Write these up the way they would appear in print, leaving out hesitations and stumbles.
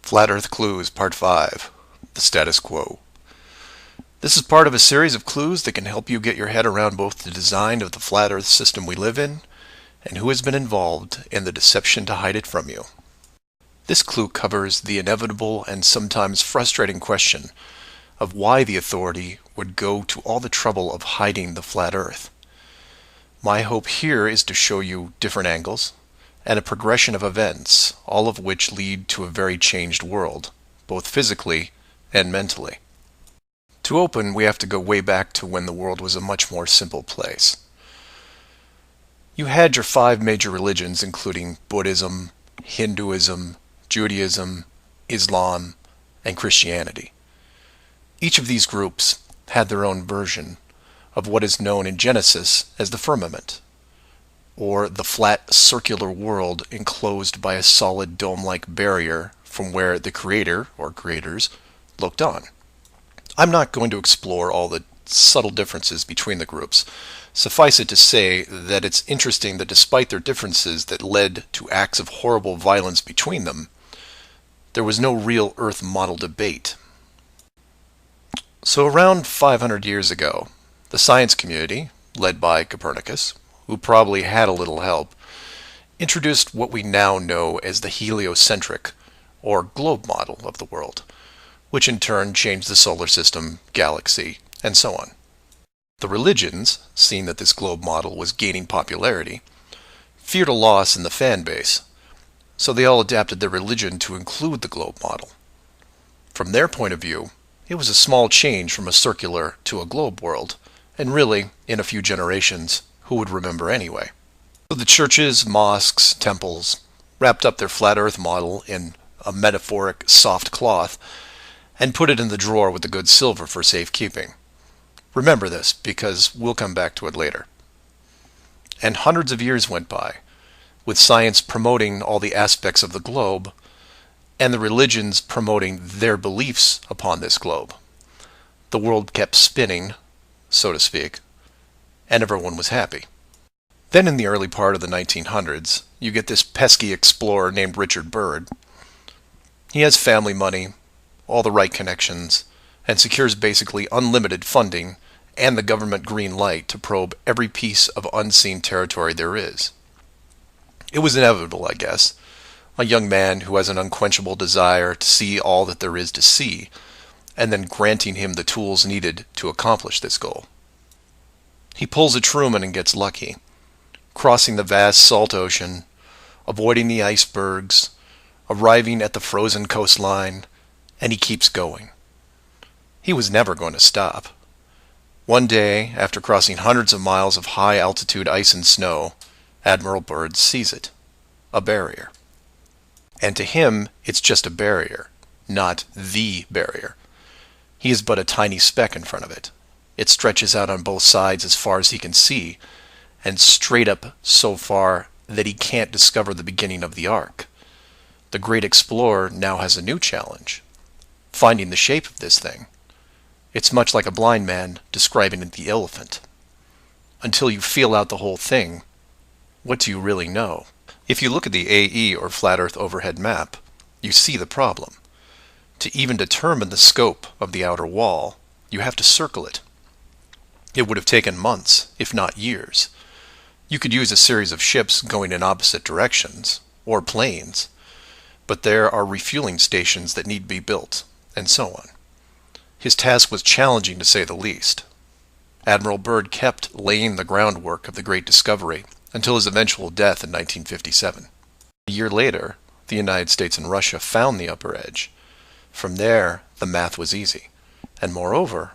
Flat Earth Clues, Part 5, The Status Quo. This is part of a series of clues that can help you get your head around both the design of the flat Earth system we live in and who has been involved in the deception to hide it from you. This clue covers the inevitable and sometimes frustrating question of why the authority would go to all the trouble of hiding the flat Earth. My hope here is to show you different angles and a progression of events, all of which lead to a very changed world, both physically and mentally. To open, we have to go way back to when the world was a much more simple place. You had your 5 major religions, including Buddhism, Hinduism, Judaism, Islam, and Christianity. Each of these groups had their own version of what is known in Genesis as the firmament, or the flat circular world enclosed by a solid dome-like barrier from where the creator, or creators, looked on. I'm not going to explore all the subtle differences between the groups. Suffice it to say that it's interesting that despite their differences that led to acts of horrible violence between them, there was no real Earth model debate. So around 500 years ago, the science community, led by Copernicus, who probably had a little help, introduced what we now know as the heliocentric, or globe model of the world, which in turn changed the solar system, galaxy, and so on. The religions, seeing that this globe model was gaining popularity, feared a loss in the fan base, so they all adapted their religion to include the globe model. From their point of view, it was a small change from a circular to a globe world, and really, in a few generations, who would remember anyway? So the churches, mosques, temples wrapped up their flat earth model in a metaphoric soft cloth and put it in the drawer with the good silver for safekeeping. Remember this, because we'll come back to it later. And hundreds of years went by, with science promoting all the aspects of the globe, and the religions promoting their beliefs upon this globe. The world kept spinning, so to speak, and everyone was happy. Then in the early part of the 1900s, you get this pesky explorer named Richard Byrd. He has family money, all the right connections, and secures basically unlimited funding and the government green light to probe every piece of unseen territory there is. It was inevitable, I guess. A young man who has an unquenchable desire to see all that there is to see, and then granting him the tools needed to accomplish this goal. He pulls a Truman and gets lucky, crossing the vast salt ocean, avoiding the icebergs, arriving at the frozen coastline, and he keeps going. He was never going to stop. One day, after crossing hundreds of miles of high-altitude ice and snow, Admiral Byrd sees it, a barrier. And to him, it's just a barrier, not the barrier. He is but a tiny speck in front of it. It stretches out on both sides as far as he can see, and straight up so far that he can't discover the beginning of the arc. The great explorer now has a new challenge, finding the shape of this thing. It's much like a blind man describing the elephant. Until you feel out the whole thing, what do you really know? If you look at the AE, or Flat Earth Overhead Map, you see the problem. To even determine the scope of the outer wall, you have to circle it. It would have taken months, if not years. You could use a series of ships going in opposite directions, or planes, but there are refueling stations that need to be built, and so on. His task was challenging to say the least. Admiral Byrd kept laying the groundwork of the great discovery until his eventual death in 1957. A year later, the United States and Russia found the upper edge. From there, the math was easy, and moreover,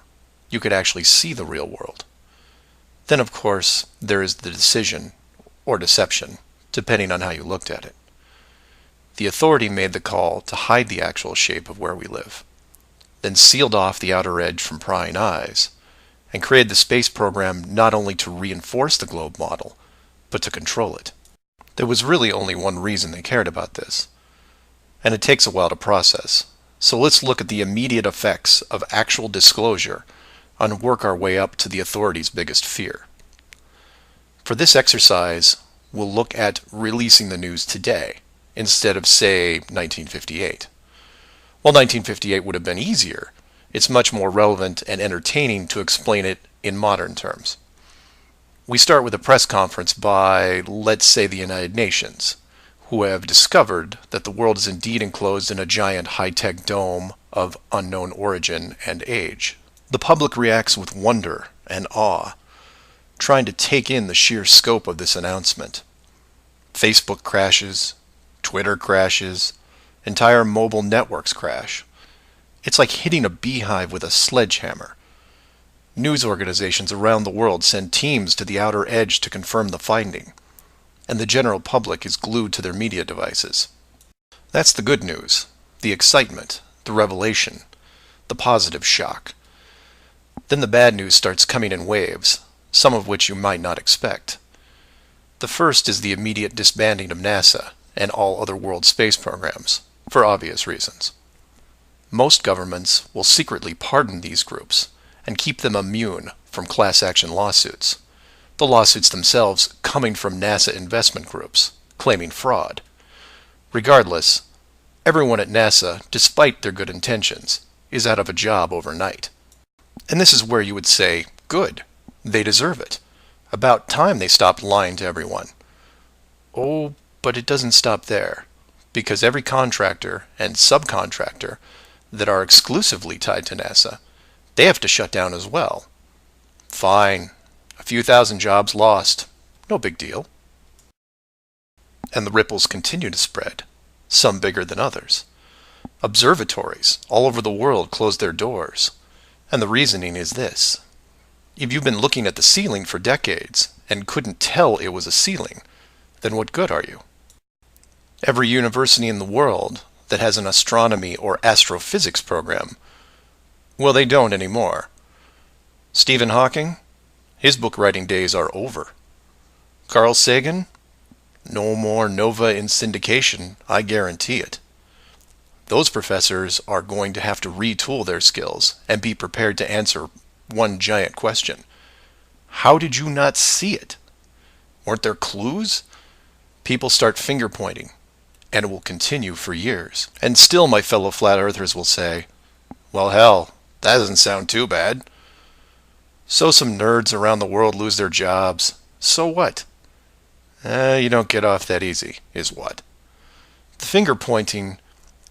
you could actually see the real world. Then, of course, there is the decision, or deception, depending on how you looked at it. The authority made the call to hide the actual shape of where we live, then sealed off the outer edge from prying eyes, and created the space program not only to reinforce the globe model, but to control it. There was really only one reason they cared about this, and it takes a while to process. So let's look at the immediate effects of actual disclosure and work our way up to the authority's biggest fear. For this exercise, we'll look at releasing the news today, instead of, say, 1958. While 1958 would have been easier, it's much more relevant and entertaining to explain it in modern terms. We start with a press conference by, let's say, the United Nations, who have discovered that the world is indeed enclosed in a giant high-tech dome of unknown origin and age. The public reacts with wonder and awe, trying to take in the sheer scope of this announcement. Facebook crashes, Twitter crashes, entire mobile networks crash. It's like hitting a beehive with a sledgehammer. News organizations around the world send teams to the outer edge to confirm the finding, and the general public is glued to their media devices. That's the good news, the excitement, the revelation, the positive shock. Then the bad news starts coming in waves, some of which you might not expect. The first is the immediate disbanding of NASA and all other world space programs, for obvious reasons. Most governments will secretly pardon these groups and keep them immune from class action lawsuits, the lawsuits themselves coming from NASA investment groups, claiming fraud. Regardless, everyone at NASA, despite their good intentions, is out of a job overnight. And this is where you would say, good, they deserve it. About time they stopped lying to everyone. Oh, but it doesn't stop there, because every contractor and subcontractor that are exclusively tied to NASA, they have to shut down as well. Fine, a few thousand jobs lost, no big deal. And the ripples continue to spread, some bigger than others. Observatories all over the world close their doors, and the reasoning is this. If you've been looking at the ceiling for decades and couldn't tell it was a ceiling, then what good are you? Every university in the world that has an astronomy or astrophysics program, well, they don't anymore. Stephen Hawking, his book writing days are over. Carl Sagan, no more nova in syndication, I guarantee it. Those professors are going to have to retool their skills and be prepared to answer one giant question. How did you not see it? Weren't there clues? People start finger pointing, and it will continue for years. And still my fellow flat earthers will say, well, hell, that doesn't sound too bad. So some nerds around the world lose their jobs. So what? You don't get off that easy, is what. The finger pointing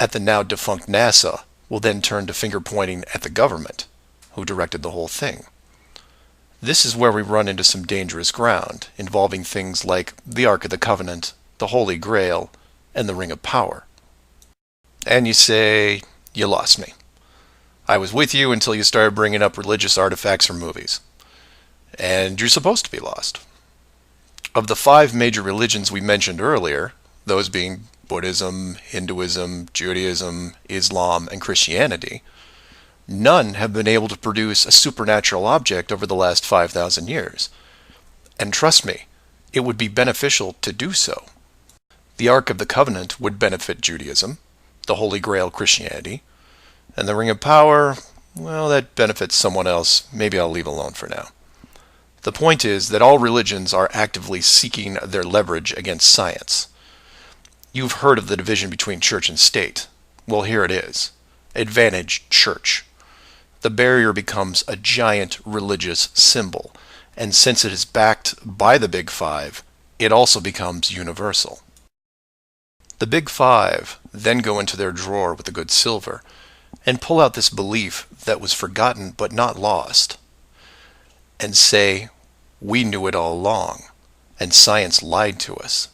at the now defunct NASA will then turn to finger pointing at the government, who directed the whole thing. This is where we run into some dangerous ground, involving things like the Ark of the Covenant, the Holy Grail, and the Ring of Power. And you say, you lost me. I was with you until you started bringing up religious artifacts or movies. And you're supposed to be lost. Of the 5 major religions we mentioned earlier, those being Buddhism, Hinduism, Judaism, Islam, and Christianity, none have been able to produce a supernatural object over the last 5,000 years. And trust me, it would be beneficial to do so. The Ark of the Covenant would benefit Judaism, the Holy Grail Christianity, and the Ring of Power, well, that benefits someone else. Maybe I'll leave alone for now. The point is that all religions are actively seeking their leverage against science. You've heard of the division between church and state. Well, here it is. Advantage church. The barrier becomes a giant religious symbol, and since it is backed by the Big Five, it also becomes universal. The Big Five then go into their drawer with the good silver and pull out this belief that was forgotten but not lost, and say, we knew it all along, and science lied to us.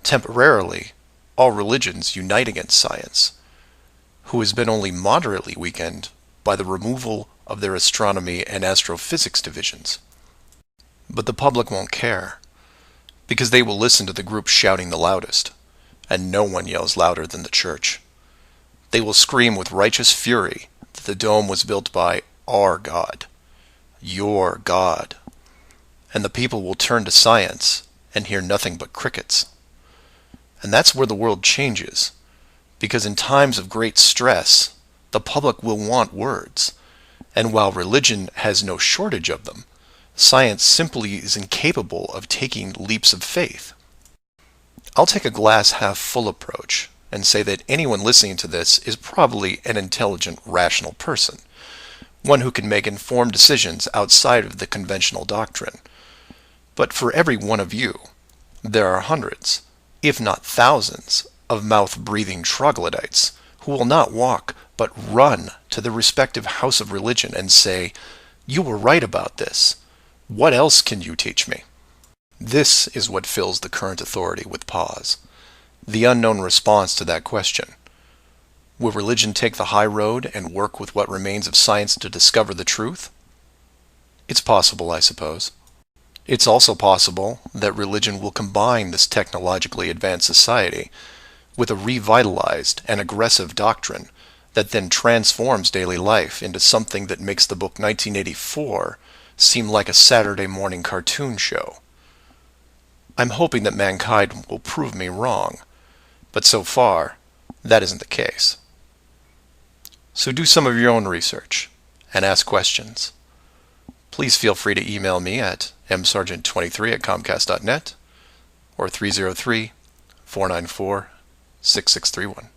Temporarily, all religions unite against science, who has been only moderately weakened by the removal of their astronomy and astrophysics divisions. But the public won't care, because they will listen to the group shouting the loudest, and no one yells louder than the church. They will scream with righteous fury that the dome was built by our God, your God, and the people will turn to science and hear nothing but crickets. And that's where the world changes, because in times of great stress, the public will want words, and while religion has no shortage of them, science simply is incapable of taking leaps of faith. I'll take a glass half full approach and say that anyone listening to this is probably an intelligent, rational person, one who can make informed decisions outside of the conventional doctrine. But for every one of you, there are hundreds, if not thousands, of mouth-breathing troglodytes who will not walk but run to the respective house of religion and say, "You were right about this. What else can you teach me?" This is what fills the current authority with pause. The unknown response to that question. Will religion take the high road and work with what remains of science to discover the truth? It's possible, I suppose. It's also possible that religion will combine this technologically advanced society with a revitalized and aggressive doctrine that then transforms daily life into something that makes the book 1984 seem like a Saturday morning cartoon show. I'm hoping that mankind will prove me wrong, but so far, that isn't the case. So do some of your own research and ask questions. Please feel free to email me at msargent23@comcast.net or 303-494-6631.